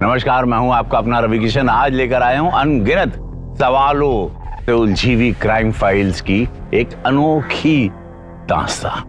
नमस्कार, मैं हूं आपका अपना रवि किशन। आज लेकर आया हूं अनगिनत सवालों से उलझी हुई क्राइम फाइल्स की एक अनोखी दास्तां।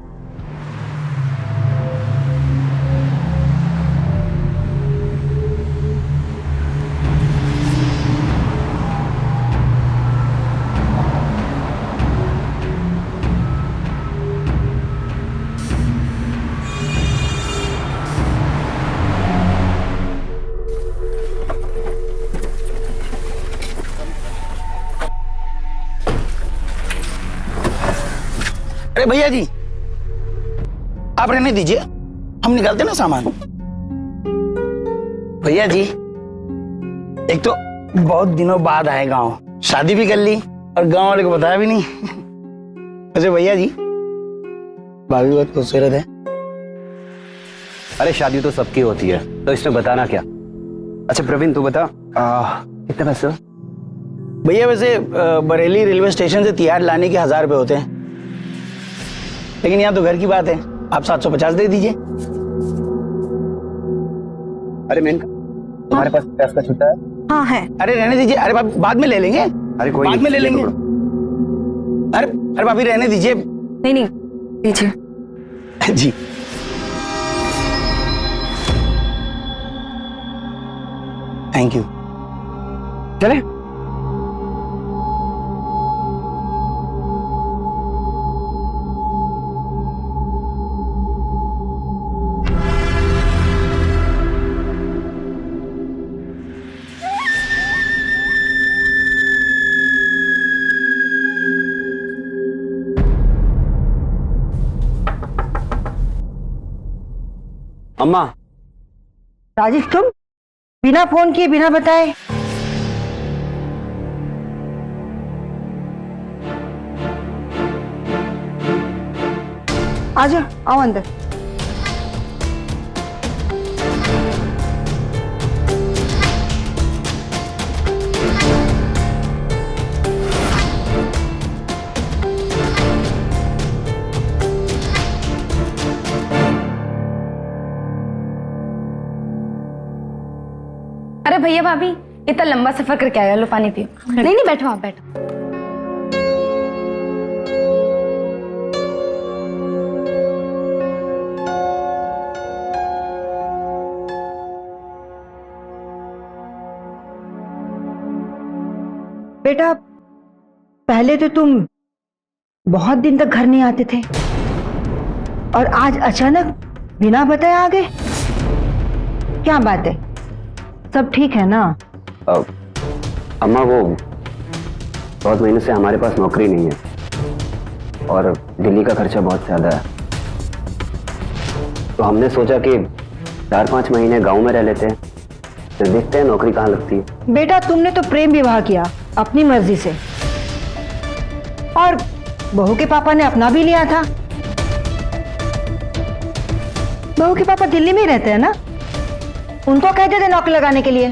अरे भैया जी, आप रहने दीजिए, हम निकालते ना सामान। भैया जी, एक तो बहुत दिनों बाद आए गांव, शादी भी कर ली और गांव वाले को बताया भी नहीं। अच्छा भैया जी, भाभी बहुत खूबसूरत है। अरे शादी तो सबकी होती है, तो इसमें बताना क्या। अच्छा प्रवीण तू बता, कितने पैसे? भैया वैसे बरेली रेलवे स्टेशन से तिहाड़ लाने के 1000 रुपए होते हैं, लेकिन यहाँ तो घर की बात है, आप 750 दे दीजिए। अरे मेनका, तुम्हारे पास प्याज का छुट्टा है? हाँ है। अरे रहने दीजिए, अरे बाद में ले लेंगे। अरे कोई बाद में ले लेंगे। अरे भाभी रहने दीजिए। नहीं दीजिए जी। Thank you. चले। अम्मा। राजेश, तुम बिना फोन किए बिना बताए? आजा, आओ अंदर। अरे भैया भाभी, इतना लंबा सफर करके आया, लो पानी पियो। नहीं बैठो, आप बैठो। बेटा, पहले तो तुम बहुत दिन तक घर नहीं आते थे और आज अचानक बिना बताए आ गए। क्या बात है? सब ठीक है ना? अम्मा वो बहुत महीने से हमारे पास नौकरी नहीं है और दिल्ली का खर्चा बहुत ज्यादा है, तो हमने सोचा कि 4-5 महीने गांव में रह लेते हैं, फिर देखते हैं नौकरी कहाँ लगती है। बेटा, तुमने तो प्रेम विवाह किया अपनी मर्जी से और बहू के पापा ने अपना भी लिया था। बहू के पापा दिल्ली में ही रहते हैं ना, उनको कहते थे नौकरी लगाने के लिए।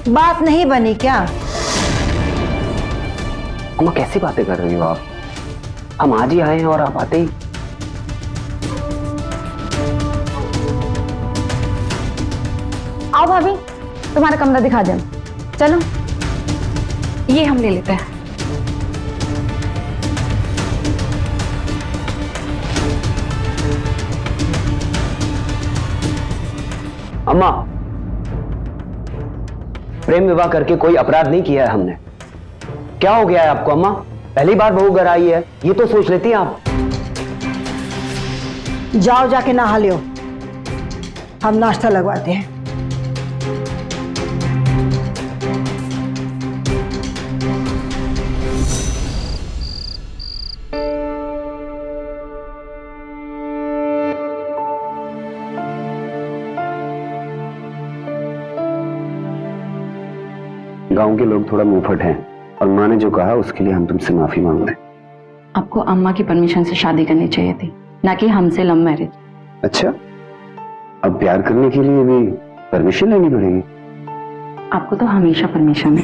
बात नहीं बनी क्या? अम्मा कैसी बातें कर रही हो आप? हम आज ही आए हैं और आप आते ही। आओ भाभी, तुम्हारा कमरा दिखा दें। चलो, ये हम ले लेते हैं। अम्मा, प्रेम विवाह करके कोई अपराध नहीं किया है हमने। क्या हो गया है आपको अम्मा? पहली बार बहू घर आई है, ये तो सोच लेती हैं आप। जाओ जाके नहा लियो, हम नाश्ता लगवाते हैं। गांव के लोग थोड़ा मुंहफट हैं और माँ ने जो कहा उसके लिए हम तुमसे माफी मांगते हैं। आपको अम्मा की परमिशन से शादी करनी चाहिए थी, ना कि हमसे लव मैरिज। अच्छा, अब प्यार करने के लिए भी परमिशन लेनी पड़ेगी? आपको तो हमेशा परमिशन है।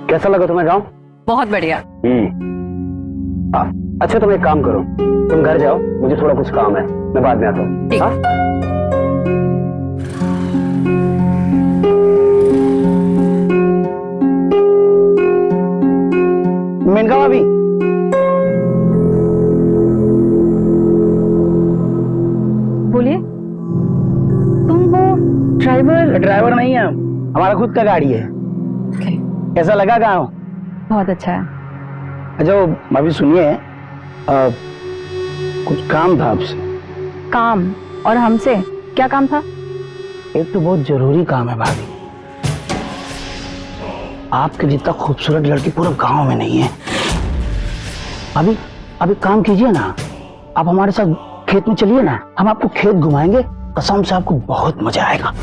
कैसा लगा तुम्हें गाँव? बहुत बढ़िया। अच्छा तुम एक काम करो, तुम घर जाओ, मुझे थोड़ा कुछ काम है, मैं बाद में आता हूँ। ठीक। हाँ? मेनका भाभी, बोलिए। तुम वो ड्राइवर नहीं है, हमारा खुद का गाड़ी है। कैसा लगा गाँव? बहुत अच्छा है। अच्छा भाभी सुनिए, कुछ काम था आपसे। काम? और हमसे क्या काम था? एक तो बहुत जरूरी काम है भाभी। आपके जितना खूबसूरत लड़की पूरे गांव में नहीं है। अभी अभी काम कीजिए ना, आप हमारे साथ खेत में चलिए ना, हम आपको खेत घुमाएंगे, कसम से आपको बहुत मजा आएगा।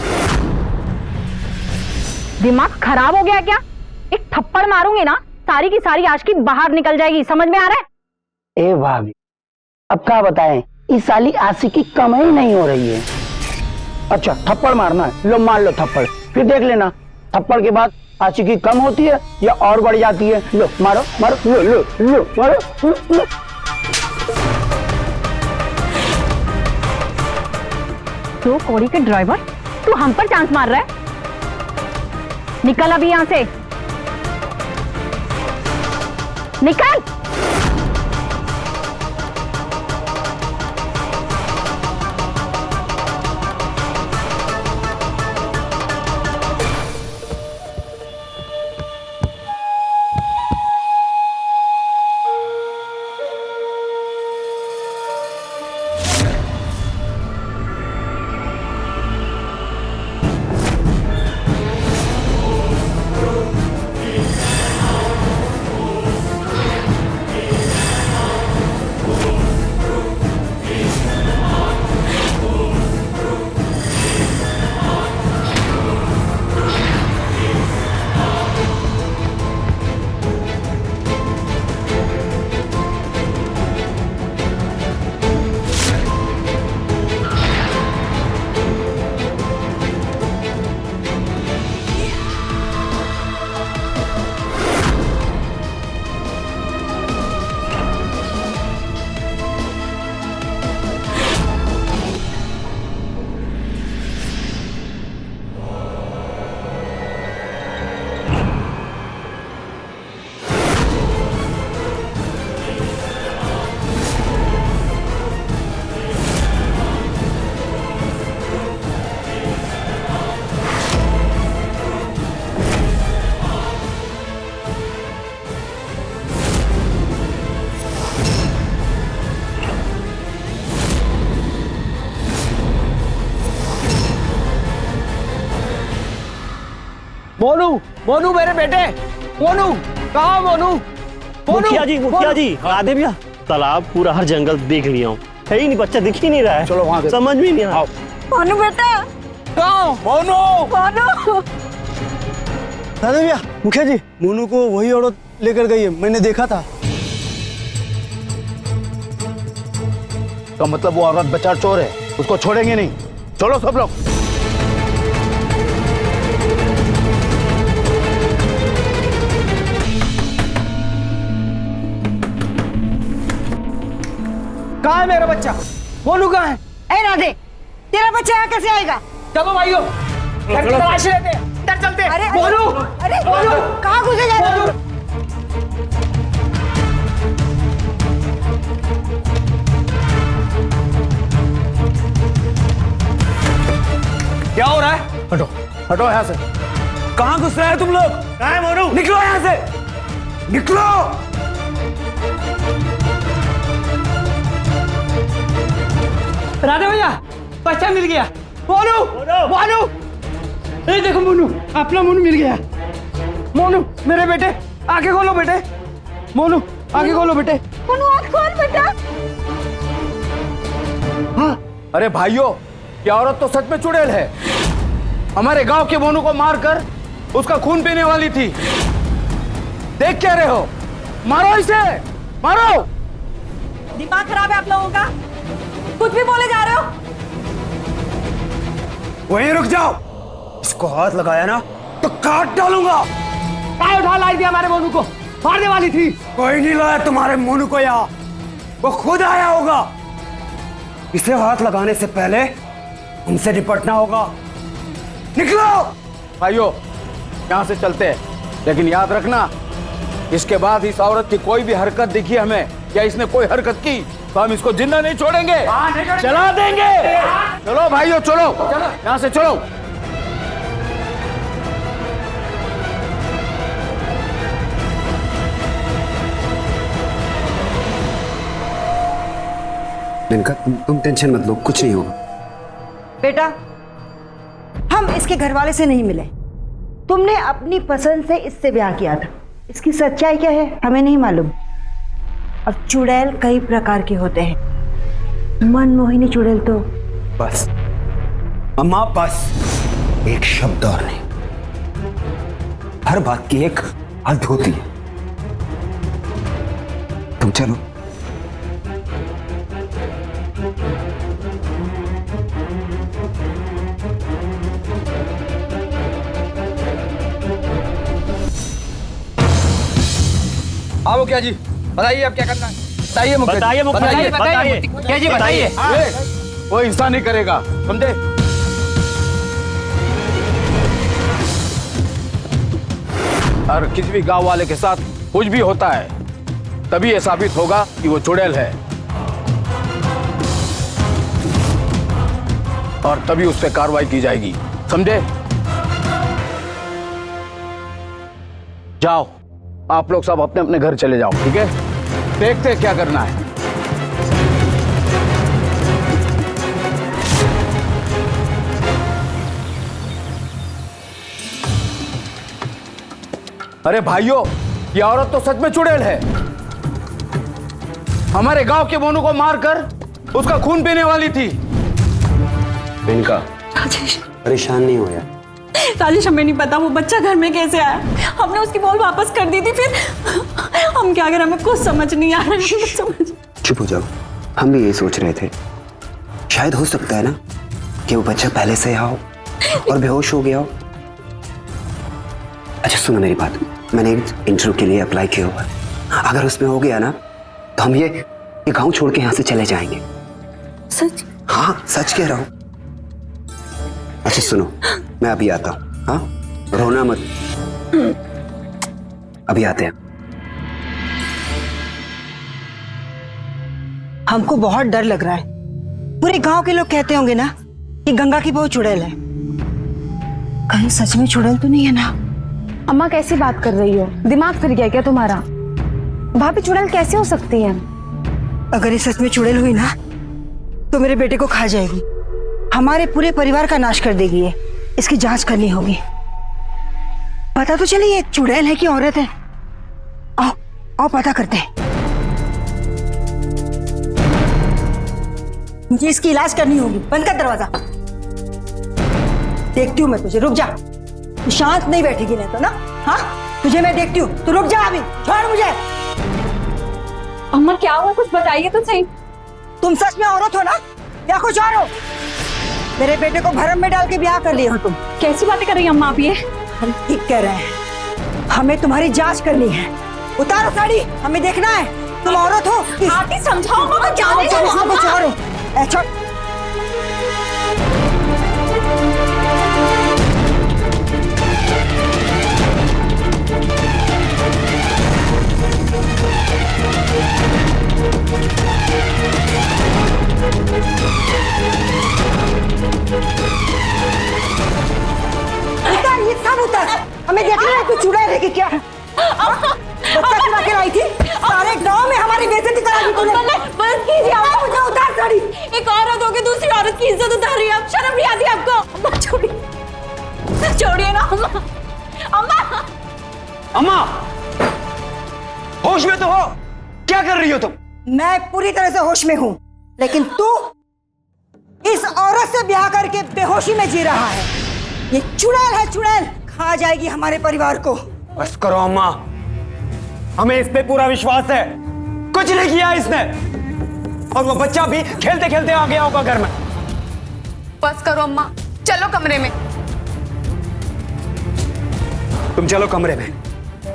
दिमाग खराब हो गया क्या? एक थप्पड़ मारूंगी ना, सारी की सारी आशिकी बाहर निकल जाएगी, समझ में आ रहा है? ए भाभी, अब क्या बताएं, इस साली आशिकी कम ही नहीं हो रही है। अच्छा थप्पड़ मारना है, लो मार लो थप्पड़, फिर देख लेना थप्पड़ के बाद आशिकी कम होती है या और बढ़ जाती है। लो मारो मारो, लो लो लो मारो, लो। तो कौड़ी के ड्राइवर, तू हम पर चांस मार रहा है? निकल अभी यहां से, निकल। मोनू, मोनू मेरे बेटे, मोनू कहाँ मोनू? मुखिया जी आधे भैया, तालाब पूरा हर जंगल देख लिया हूँ, है ही नहीं, बच्चा दिख ही नहीं रहा है। चलो वहाँ समझ में नहीं आ रहा। मोनू बेटा, कहाँ मोनू? मोनू। दादा भैया, मुखिया जी, मोनू को वही औरत लेकर गई है, मैंने देखा था। तो मतलब वो औरत बच्चा चोर है, उसको छोड़ेंगे नहीं। चलो सब लोग। कहाँ है मेरा बच्चा? मोनू कहाँ है? ए राधे, तेरा बच्चा यहाँ कैसे आएगा? चलो भाइयों, घर की तलाशी लेते हैं, इधर चलते हैं। अरे मोनू, अरे मोनू, कहाँ घुसे जा रहे हो? क्या हो रहा है? हटो हटो यहाँ से। कहाँ घुस रहे हैं तुम लोग? कहाँ है मोनू? निकलो यहाँ से, निकलो। राधे भैया, बच्चा मिल गया। मोनू, मोनू, ये देखो मोनू, अपना मोनू मिल गया। मोनू मेरे बेटे, आंखें खोलो बेटे। मोनू आंखें खोलो बेटे। मोनू आँख खोल बेटा। हाँ, अरे भाइयों, ये औरत तो सच में चुड़ैल है। हमारे गांव के मोनू को मारकर उसका खून पीने वाली थी। देख क्या रहे हो? मारो इसे, मारो। दिमाग खराब है आप लोगों का, कुछ भी बोले जा रहे हो। वहीं रुक जाओ, इसको हाथ लगाया ना तो काट डालूंगा। काय उठा लाई थी हमारे मोनू को? मारने वाली थी। कोई नहीं लाया तुम्हारे मोनू को यहाँ, वो खुद आया होगा। इसे हाथ लगाने से पहले हमसे निपटना होगा। निकलो भाइयों, यहाँ से चलते हैं, लेकिन याद रखना इसके बाद इस औरत की कोई भी हरकत दिखी हमें या इसने कोई हरकत की तो हम इसको जिंदा नहीं छोड़ेंगे, चला देंगे। चलो भाइयों, चलो यहाँ से चलो। इनका तुम टेंशन मत लो, कुछ नहीं होगा। बेटा, हम इसके घर वाले से नहीं मिले। तुमने अपनी पसंद से इससे ब्याह किया था। इसकी सच्चाई क्या है हमें नहीं मालूम। और चुड़ैल कई प्रकार के होते हैं, मनमोहिनी चुड़ैल तो बस अम्मा, बस एक शब्द और नहीं, हर बात की एक हद होती है। तुम चलो। हाँ मुखिया जी, बताइए अब क्या करना है। बताइए मुखिया जी, बताइए मुखिया जी, बताइए मुखिया जी बताइए। कोई हिस्सा नहीं करेगा, समझे? और किसी भी गांव वाले के साथ कुछ भी होता है तभी ये साबित होगा कि वो चुड़ैल है, और तभी उस पर कार्रवाई की जाएगी, समझे? जाओ, आप लोग सब अपने अपने घर चले जाओ, ठीक है? देखते हैं क्या करना है। अरे भाइयों, ये औरत तो सच में चुड़ैल है। हमारे गांव के मोनू को मारकर उसका खून पीने वाली थी। इनका राजेश, परेशान नहीं हो यार। राजेश, हमें नहीं पता वो बच्चा घर में कैसे आया। हमने उसकी बॉल वापस कर दी थी, फिर हम क्या करें, हमें कुछ समझ नहीं आ रहा है। कुछ समझ। चुप हो जाओ, हम भी यही सोच रहे थे। शायद हो सकता है ना कि वो बच्चा पहले से यहाँ हो और बेहोश हो गया हो। अच्छा सुनो मेरी बात, मैंने एक इंटरव्यू के लिए अप्लाई किया हुआ है। अगर उसमें हो गया ना तो हम ये गांव छोड़ के यहाँ से चले जाएंगे। सच? हाँ सच कह रहा हूँ। अच्छा सुनो, मैं अभी आता हूँ। हाँ, रोना मत, अभी आते हैं। हमको बहुत डर लग रहा है। पूरे गांव के लोग कहते होंगे ना कि गंगा की बहू चुड़ैल है। कहीं सच में चुड़ैल तो नहीं है ना? अम्मा कैसी बात कर रही हो? दिमाग फिर गया क्या तुम्हारा? भाभी चुड़ैल कैसे हो सकती है? अगर ये सच में चुड़ैल हुई ना तो मेरे बेटे को खा जाएगी, हमारे पूरे परिवार का नाश कर देगी ये। इसकी जांच करनी होगी, पता तो चले ये चुड़ैल है कि औरत है। आओ आओ पता करते हैं। मुझे इसकी इलाज करनी होगी। बंद कर दरवाजा। देखती हूँ मैं तुझे, रुक जा। तू शांत नहीं बैठेगी नहीं तो ना। हाँ, तुझे मैं देखती हूँ, तू रुक जा अभी, छोड़ मुझे। अम्मा क्या हुआ, कुछ बताइए तो सही। तुम सच में औरत हो ना या कुछ और हो? मेरे बेटे को भरम में डाल के ब्याह कर लिए हो तुम। कैसी बातें कर रही हैं अम्मा आप ये? हम ठीक कह रहे हैं, हमें तुम्हारी जांच करनी है। उतारो साड़ी, हमें देखना है तुम औरत हो। आके समझाओ अम्मा, मैं जाने दो हाँ, अम्मा। कुछ और हो। ए, छोड़। उतार, ये सब उतार। हमें देखना है तू चुड़ैल है कि क्या। बच्चा चुरा के लाई थी, सारे गांव में हमारी बेइज्जती करा दी तूने। बस कीजिए अम्मा, मुझे उतार साड़ी। एक औरत होके दूसरी औरत की इज्जत उतार रही है, अब शर्म नहीं आती आपको? अम्मा छोड़िए, छोड़िए ना अम्मा। अम्मा, अम्मा होश में तो हो, क्या कर रही हो तुम? मैं पूरी तरह से होश में हूँ, लेकिन तू इस औरत से ब्याह करके बेहोशी में जी रहा है। ये चुड़ैल है, चुड़ैल खा जाएगी हमारे परिवार को। बस करो अम्मा, हमें इस पे पूरा विश्वास है। कुछ नहीं किया इसने, और वो बच्चा भी खेलते खेलते आ गया होगा घर में। बस करो अम्मा, चलो कमरे में। तुम चलो कमरे में,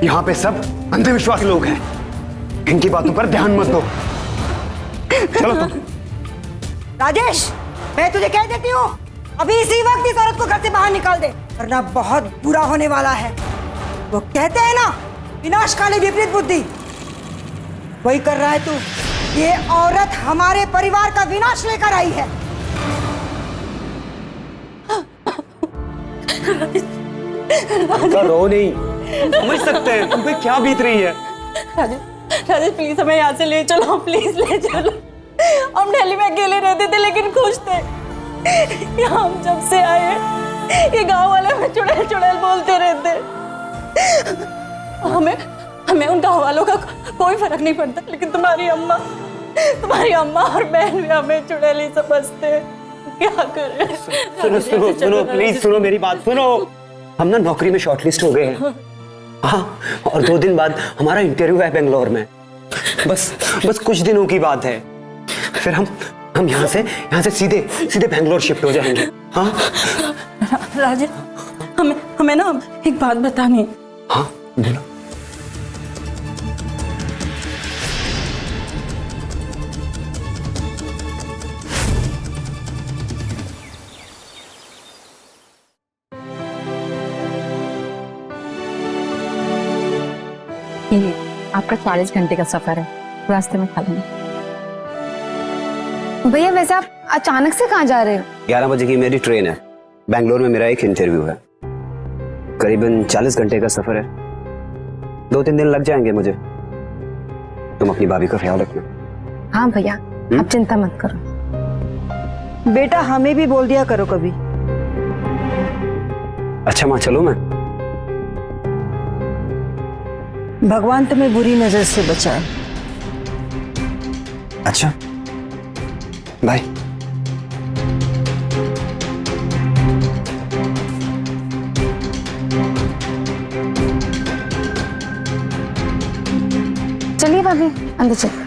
यहाँ पे सब अंधविश्वासी लोग हैं, इनकी बातों पर ध्यान मत दो। चलो तुम। राजेश, मैं तुझे कह देती हूँ, अभी इसी वक्त इस औरत को घर से बाहर निकाल दे, वरना बहुत बुरा होने वाला है। वो कहते हैं ना, विनाशकाली विपरीत बुद्धि, वही कर रहा है तू। ये औरत हमारे परिवार का विनाश लेकर आई है। रो नहीं, समझ सकते हैं तुम पे क्या बीत रही है। राजेश प्लीज हमें यहाँ से ले चलो, प्लीज ले चलो। हम दिल्ली में अकेले रहते थे लेकिन खुश थे। यहाँ हम जब से आए हैं, ये गांव वाले हमें चुड़ैल चुड़ैल बोलते रहते। हमें उन गांव वालों का कोई फर्क नहीं पड़ता, लेकिन तुम्हारी अम्मा और बहन भी हमें चुड़ैल ही समझते हैं। क्या करें? सुनो प्लीज सुनो, मेरी बात सुनो। हम ना नौकरी में शॉर्टलिस्ट हो गए हैं। हाँ, और 2 दिन बाद हमारा इंटरव्यू है बेंगलोर में। बस कुछ दिनों की बात है, फिर हम यहाँ से सीधे बेंगलोर शिफ्ट हो जाएंगे। हाँ राजेश, हमें ना एक बात बतानी है। हाँ बोलो। ये आपका 40 घंटे का सफर है, रास्ते में खा लेंगे। भैया वैसे आप अचानक से कहाँ जा रहे हो? 11 बजे की मेरी ट्रेन है, बेंगलोर में मेरा एक इंटरव्यू है। करीबन 40 घंटे का सफर है, 2-3 दिन लग जाएंगे मुझे। तुम अपनी भाभी का ख्याल रखना। हाँ भैया, आप चिंता मत करो। बेटा हमें भी बोल दिया करो कभी। अच्छा माँ, चलो मैं। भगवान तुम्हें बुरी नजर से बचाए। अच्छा, बाय। चलिए भाभी, अंदर चलिए।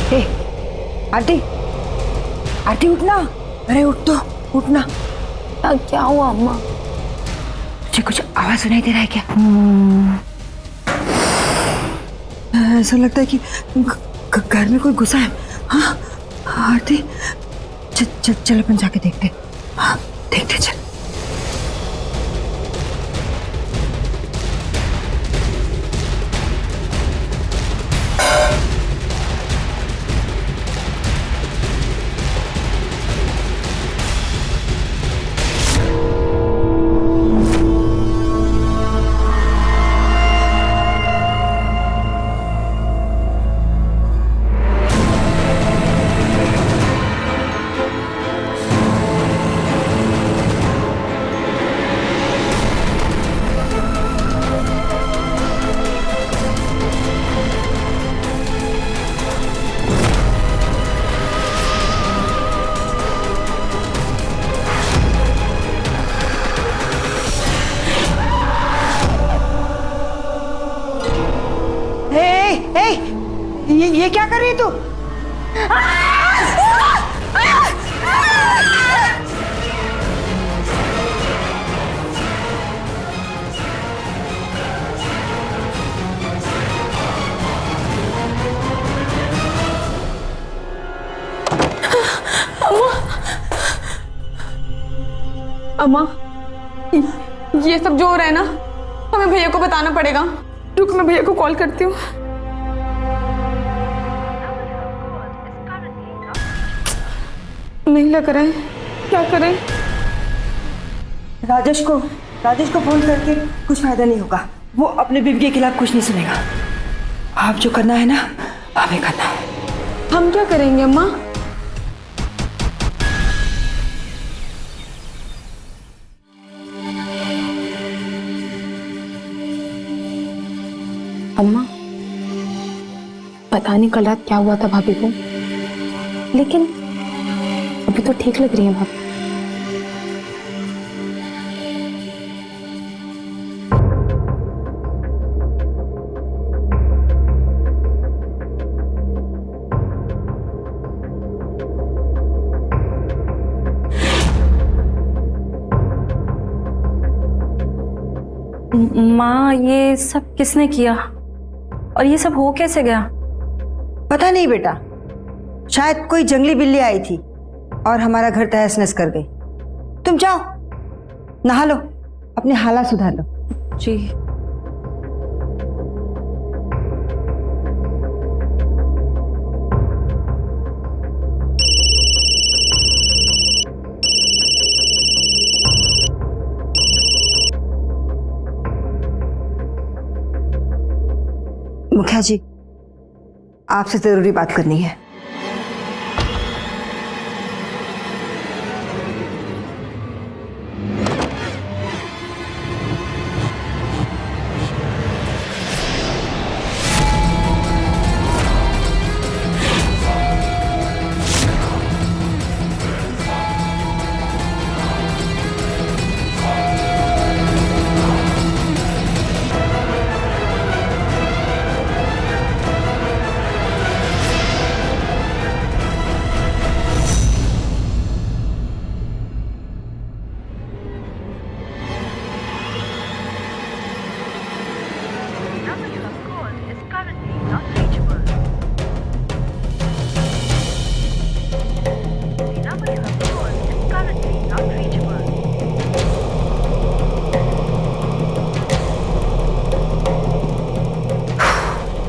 हे आरती, आरती उठना, अरे उठ तो, उठना। क्या हुआ अम्मा? तुझे कुछ आवाज सुनाई दे रहा है क्या? ऐसा लगता है कि घर में कोई घुसा है। हाँ आरती, चल अपन जाके देखते। हाँ देखते चल। ये क्या कर रही है तू? अम्मा, ये सब जो हो रहा है ना, हमें भैया को बताना पड़ेगा। रुक, मैं भैया को कॉल करती हूँ। नहीं लग रहा है, क्या करें? राजेश को फोन करके कुछ फायदा नहीं होगा। वो अपने बीवी के खिलाफ कुछ नहीं सुनेगा। आप जो करना है ना, हमें करना है। हम क्या करेंगे अम्मा? अम्मा, पता नहीं कल रात क्या हुआ था भाभी को, लेकिन अभी तो ठीक लग रही है भाभी। माँ, ये सब किसने किया और ये सब हो कैसे गया? पता नहीं बेटा, शायद कोई जंगली बिल्ली आई थी और हमारा घर तहस नहस कर गई। तुम जाओ, नहा लो, अपने हालात सुधार लो। जी। मुखिया जी, आपसे जरूरी बात करनी है।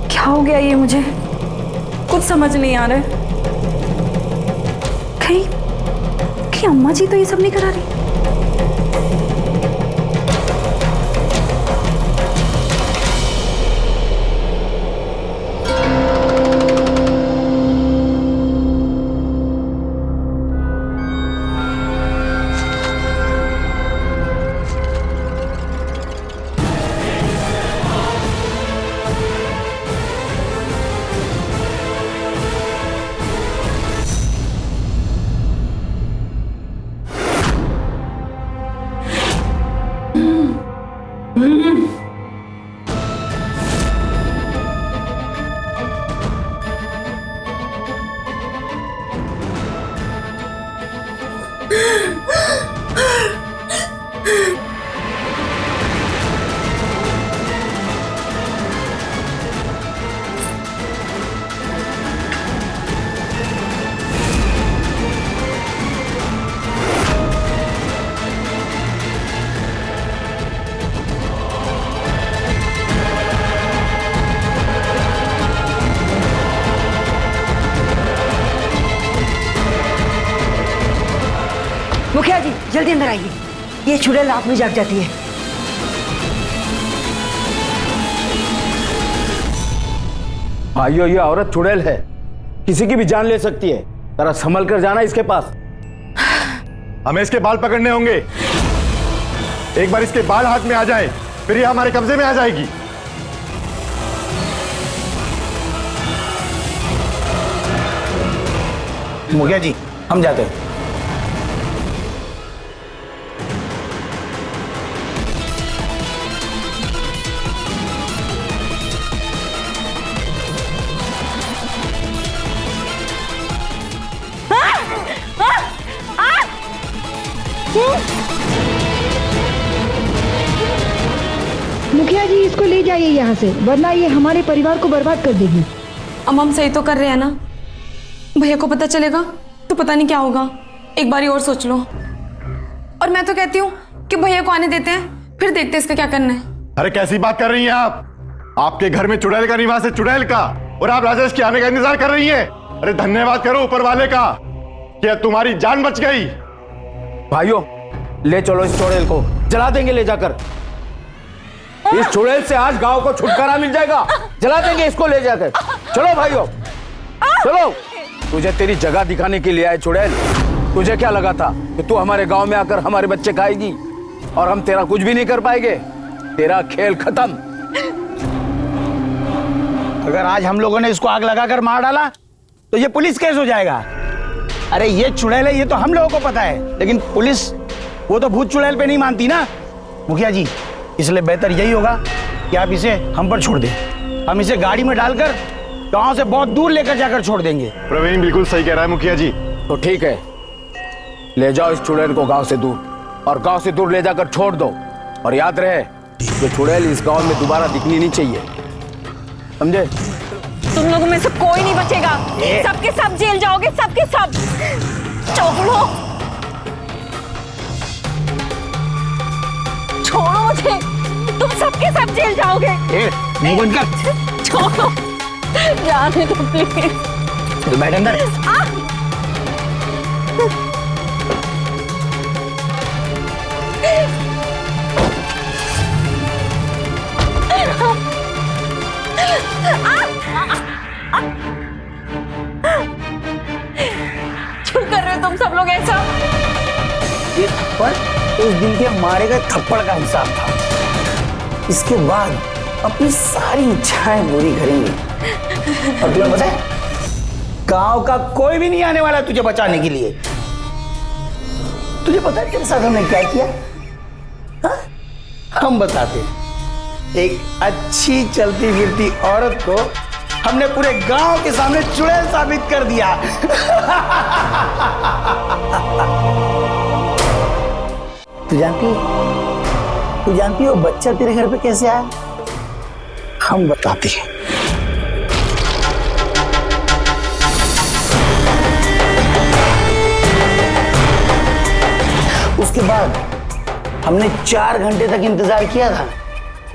क्या हो गया ये, मुझे कुछ समझ नहीं आ रहा है। कहीं अम्मा जी तो ये सब नहीं करा रही। मुखिया जी जल्दी अंदर आइए, ये चुड़ैल रात में जाग जाती है। भाइयों, ये औरत चुड़ैल है, किसी की भी जान ले सकती है। जरा संभल कर जाना इसके पास। हमें इसके बाल पकड़ने होंगे। एक बार इसके बाल हाथ में आ जाए फिर ये हमारे कब्जे में आ जाएगी। मुखिया जी हम जाते हैं। मुखिया जी इसको ले जाइए यहाँ से, वरना ये हमारे परिवार को बर्बाद कर देगी। हम सही तो कर रहे हैं ना? भैया को पता चलेगा तो पता नहीं क्या होगा। एक बारी और सोच लो। और मैं तो कहती हूँ कि भैया को आने देते हैं, फिर देखते हैं इसका क्या करना है। अरे कैसी बात कर रही हैं आप? आपके घर में चुड़ैल का निवास है, चुड़ैल का, और आप राजेश के आने का इंतजार कर रही हैं। अरे धन्यवाद करो ऊपर वाले का कि तुम्हारी जान बच गई। भाइयों, ले चलो इस चुड़ैल को, जला देंगे ले जाकर। इस चुड़ैल से आज गांव को छुटकारा मिल जाएगा। जला देंगे इसको ले जाकर। चलो भाइयों, चलो। तुझे तेरी जगह दिखाने के लिए आए चुड़ैल। तुझे क्या लगा था कि तू हमारे गांव में आकर हमारे बच्चे खाएगी और हम तेरा कुछ भी नहीं कर पाएंगे? तेरा खेल खत्म। अगर आज हम लोगों ने इसको आग लगाकर मार डाला तो ये पुलिस केस हो जाएगा। अरे ये चुड़ैल है, ये तो हम लोगों को पता है, लेकिन पुलिस वो तो भूत चुड़ैल पे नहीं मानती ना। मुखिया जी, इसलिए बेहतर यही होगा कि आप इसे हम पर छोड़ दें। हम इसे गाड़ी में डालकर गांव से बहुत दूर लेकर जाकर छोड़ देंगे। प्रवीण बिल्कुल सही कह रहा है मुखिया जी। तो ठीक है, ले जाओ इस चुड़ैल को गांव से दूर, और गांव से दूर ले जाकर छोड़ दो। और याद रहे, ये चुड़ैल इस गांव में दोबारा दिखनी नहीं चाहिए, समझे? तुम लोगों में से कोई नहीं बचेगा। सबके सब जेल जाओगे, सबके सब। छोड़ो, छोड़ो मुझे। तुम सबके सब जेल जाओगे। मुंह बंद कर। छोड़ो, जाने दो प्लीज। बैठ अंदर। क्यों कर रहे हो तुम सब लोग ऐसा? ये थप्पड़ उस दिन के मारे गए थप्पड़ का हिसाब था। इसके बाद अपनी सारी इच्छाएं पूरी करेंगे। और तुम्हें पता है, गांव का कोई भी नहीं आने वाला तुझे बचाने के लिए। तुझे पता है तेरे साथ हमने क्या किया? हा? हम बताते हैं। एक अच्छी चलती फिरती औरत को हमने पूरे गांव के सामने चुड़ैल साबित कर दिया। तू जानती हो बच्चा तेरे घर पे कैसे आया? हम बताते हैं। उसके बाद हमने 4 घंटे तक इंतजार किया था,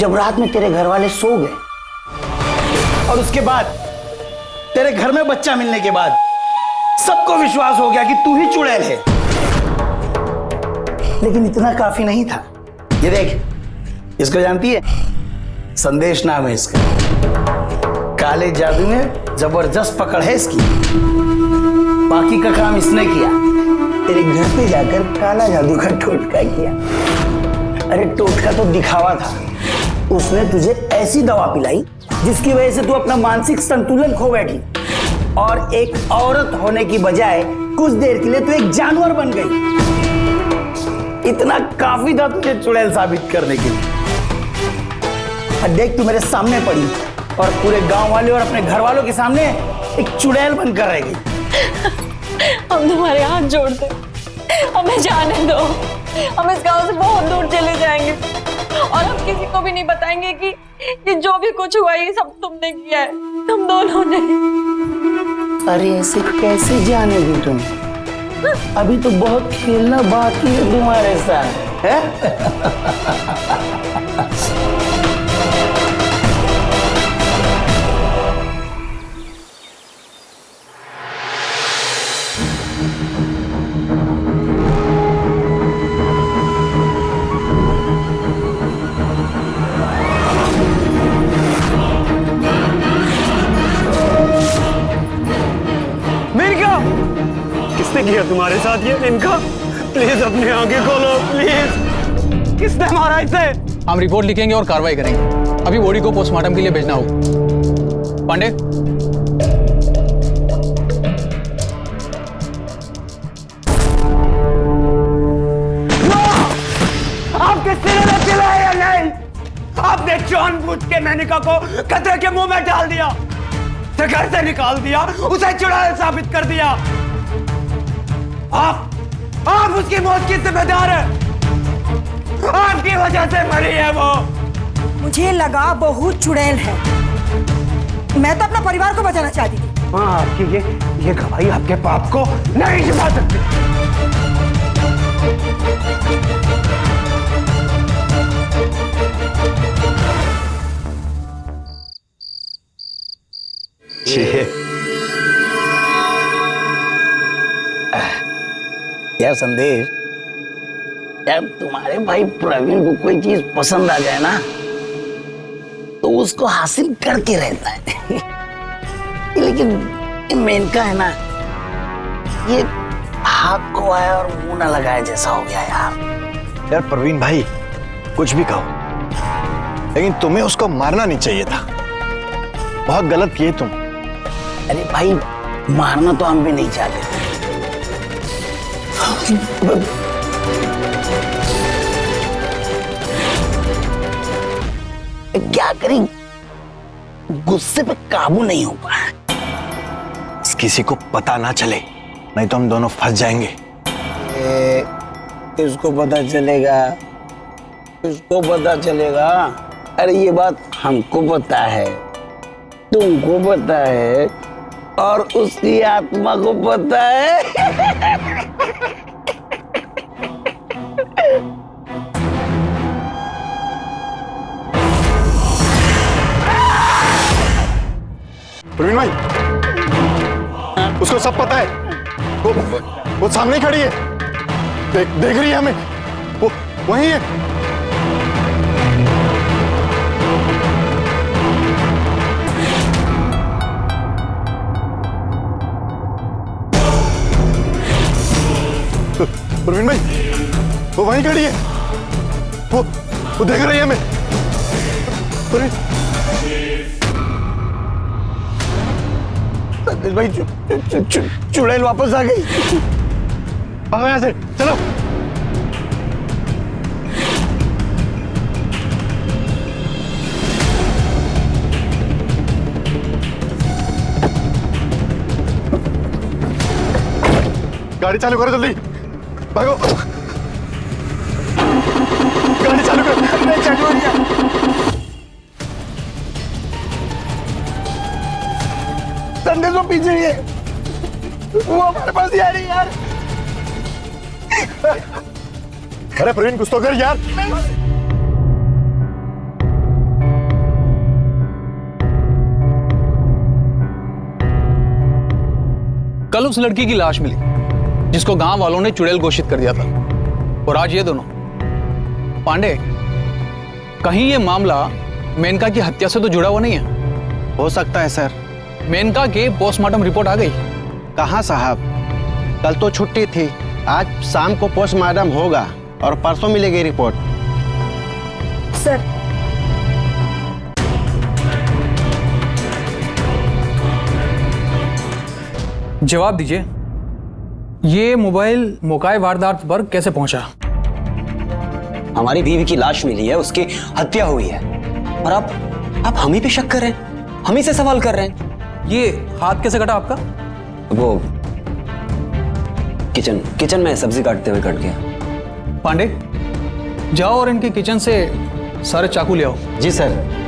जब रात में तेरे घर वाले सो गए। और उसके बाद तेरे घर में बच्चा मिलने के बाद सबको विश्वास हो गया कि तू ही चुड़ैल है। लेकिन इतना काफी नहीं था। ये देख, इसको जानती है? संदेश नाम है इसका। काले जादू में जबरदस्त पकड़ है इसकी। बाकी का काम इसने किया, तेरे घर पे जाकर काला जादू का टोटका किया। अरे टोटका तो दिखावा था। उसने तुझे ऐसी दवा पिलाई जिसकी वजह से तू अपना मानसिक संतुलन खो बैठी, और एक औरत होने की बजाय कुछ देर के लिए तू एक जानवर बन गई। इतना काफी था तुझे चुड़ैल साबित करने के लिए। और देख, तू मेरे सामने पड़ी और पूरे गांव वाले और अपने घर वालों के सामने एक चुड़ैल बनकर रह गई। हम तुम्हारे हाथ जोड़ते, हमें जाने दो। हम इस गांव से बहुत दूर चले जाएंगे और हम किसी को भी नहीं बताएंगे कि ये जो भी कुछ हुआ ये सब तुमने किया है, तुम दोनों ने। अरे ऐसे कैसे जाने दी तुम? अभी तो बहुत खेलना बाकी है तुम्हारे साथ, है? किसने किया तुम्हारे साथ ये इनका? प्लीज अपनी आंखें खोलो प्लीज। किसने मारा इसे? हम रिपोर्ट लिखेंगे और कार्रवाई करेंगे। अभी बॉडी को पोस्टमार्टम के लिए भेजना होगा। पांडे, आपके सिरे में चिल्लाए या नहीं? आपने जानबूझ के मेनका को खतरे के मुंह में डाल दिया, उसे घर से निकाल दिया, उसे चुड़ैल साबित कर दिया। आप उसकी मौत की जिम्मेदार है। आपकी वजह से मरी है वो। मुझे लगा बहुत चुड़ैल है। मैं तो अपना परिवार को बचाना चाहती थी। हाँ, आपकी ये गवाही आपके पाप को नहीं छिपा सकती। यार संदेश, यार तुम्हारे भाई प्रवीण को कोई चीज पसंद आ जाए ना तो उसको हासिल करके रहता है। लेकिन ये मेनका है ना, ये हाथ को आया और मुंह ना लगाए जैसा हो गया यार। यार प्रवीण भाई, कुछ भी कहो, लेकिन तुम्हें उसको मारना नहीं चाहिए था। बहुत गलत किए तुम। अरे भाई, मारना तो हम भी नहीं चाहते थे। क्या करें, गुस्से पे काबू नहीं हो पाया। किसी को पता ना चले, नहीं तो हम दोनों फंस जाएंगे। किसको पता चलेगा? किसको पता चलेगा? अरे ये बात हमको पता है, तुमको पता है और उसकी आत्मा को पता है। प्रवीण भाई, उसको सब पता है। वो सामने खड़ी है, देख रही है हमें। वो वहीं है। प्रवीण भाई, वो वहीं खड़ी है। वो देख रही है हमें। भाई, चुड़ैल वापस आ गई। भागो यहाँ से, चलो। गाड़ी चालू करो जल्दी, भागो। गाड़ी चालू करो। नहीं चालू हो गया। संदेश वो पीछे ही है, वो हमारे पास ही आ रही है यार। अरे प्रवीण, कुछ तो कर यार। कल उस लड़की की लाश मिली जिसको गांव वालों ने चुड़ैल घोषित कर दिया था, और आज ये दोनों। पांडे, कहीं ये मामला मेनका की हत्या से तो जुड़ा हुआ नहीं है? हो सकता है सर। मेनका के पोस्टमार्टम रिपोर्ट आ गई? कहाँ साहब, कल तो छुट्टी थी। आज शाम को पोस्टमार्टम होगा और परसों मिलेगी रिपोर्ट। सर, जवाब दीजिए, ये मोबाइल मोकाए वारदात पर कैसे पहुंचा? हमारी बीवी की लाश मिली है, उसकी हत्या हुई है, और आप हम ही पे शक कर रहे हैं, हम ही से सवाल कर रहे हैं। ये हाथ कैसे कटा आपका? वो किचन में सब्जी काटते हुए कट गया। पांडे, जाओ और इनके किचन से सारे चाकू ले आओ। जी सर।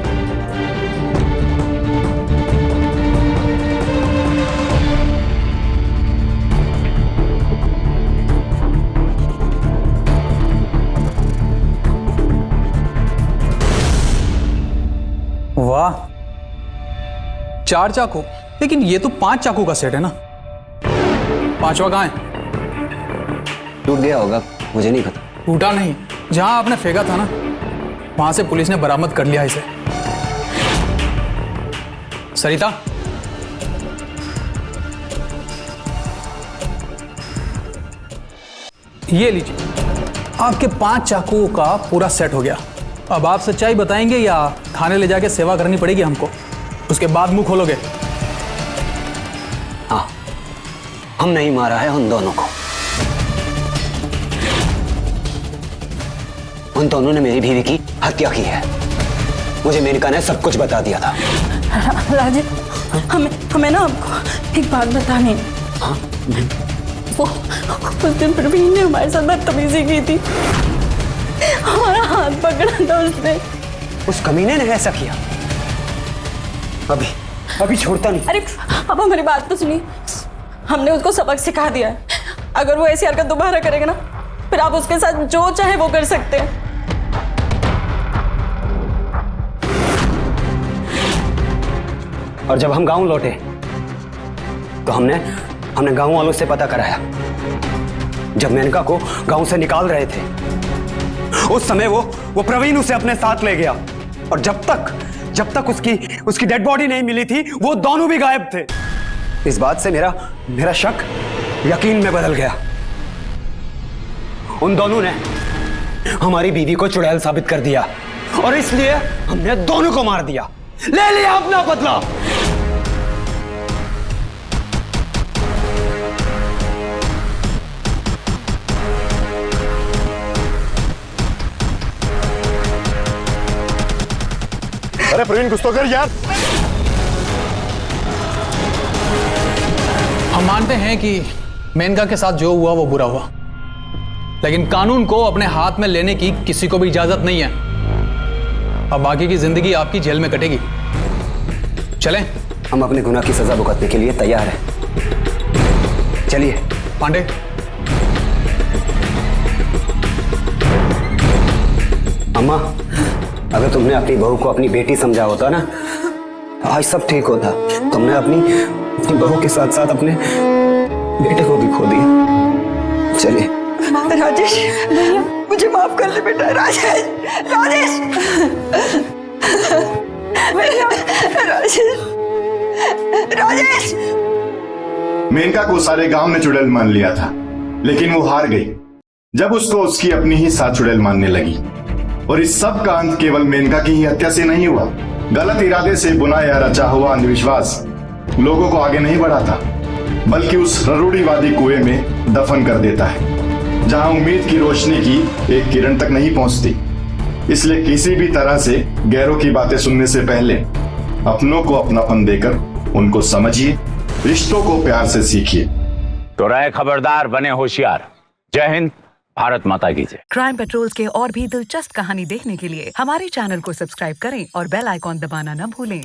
वाह, 4 चाकू, लेकिन ये तो 5 चाकू का सेट है ना। 5वां कहाँ है? टूट गया होगा, मुझे नहीं पता। टूटा नहीं, जहां आपने फेंका था ना वहां से पुलिस ने बरामद कर लिया इसे। सरिता, ये लीजिए, आपके 5 चाकुओं का पूरा सेट हो गया। अब आप सच्चाई बताएंगे या थाने ले जाके सेवा करनी पड़ेगी हमको, उसके बाद मुंह खोलोगे? हाँ, हम नहीं मारा है उन दोनों को। उन दोनों ने मेरी बीवी की हत्या की है। मुझे मेनका ने सब कुछ बता दिया था। राजेश, हमें ना आपको एक बात बतानी है। हाँ? वो उस दिन प्रवीण ने हमारे साथ बदतमीजी की थी, हमारा हाथ पकड़ा था उसने। उस कमीने ने ऐसा किया? अभी छोड़ता नहीं। अरे अब हमारी बात तो सुनिए, हमने उसको सबक सिखा दिया है। अगर वो ऐसी हरकत दोबारा करेगा ना, फिर आप उसके साथ जो चाहे वो कर सकते हैं। और जब हम गांव लौटे तो हमने गांव वालों से पता कराया। जब मेनका को गांव से निकाल रहे थे, उस समय वो प्रवीण उसे अपने साथ ले गया। और जब तक उसकी डेड बॉडी नहीं मिली थी, वो दोनों भी गायब थे। इस बात से मेरा शक यकीन में बदल गया। उन दोनों ने हमारी बीवी को चुड़ैल साबित कर दिया और इसलिए हमने दोनों को मार दिया। ले लिया अपना बदला। अरे प्रवीण, कुछ तो कर यार। हम मानते हैं कि मेनका के साथ जो हुआ वो बुरा हुआ, लेकिन कानून को अपने हाथ में लेने की किसी को भी इजाजत नहीं है। अब बाकी की जिंदगी आपकी जेल में कटेगी। चलें? हम अपने गुनाह की सजा भुगतने के लिए तैयार हैं। चलिए। पांडे, अम्मा, अगर तुमने अपनी बहू को अपनी बेटी समझा होता ना, आज सब ठीक होता। तुमने अपनी बहू के साथ साथ अपने बेटे को भी खो दिया। चलिए। राजेश, मुझे माफ कर दे बेटा। राजेश, राजेश, राजेश। मेनका को सारे गांव ने चुड़ैल मान लिया था, लेकिन वो हार गई जब उसको उसकी अपनी ही साथ चुड़ैल मानने लगी। और इस सब का अंत केवल मेनका की ही हत्या से नहीं हुआ। गलत इरादे से बुना या रचा हुआ अंधविश्वास लोगों को आगे नहीं बढ़ाता, बल्कि उस रूढ़िवादी कुएं में दफन कर देता है, जहां उम्मीद की रोशनी की एक किरण तक नहीं पहुंचती। इसलिए किसी भी तरह से गैरों की बातें सुनने से पहले अपनों को अपनापन देकर उनको समझिए, रिश्तों को प्यार से सीखिए। तो रहे खबरदार, बने होशियार। जय हिंद, भारत माता की जय। क्राइम पेट्रोल्स के और भी दिलचस्प कहानी देखने के लिए हमारे चैनल को सब्सक्राइब करें और बेल आइकॉन दबाना न भूलें।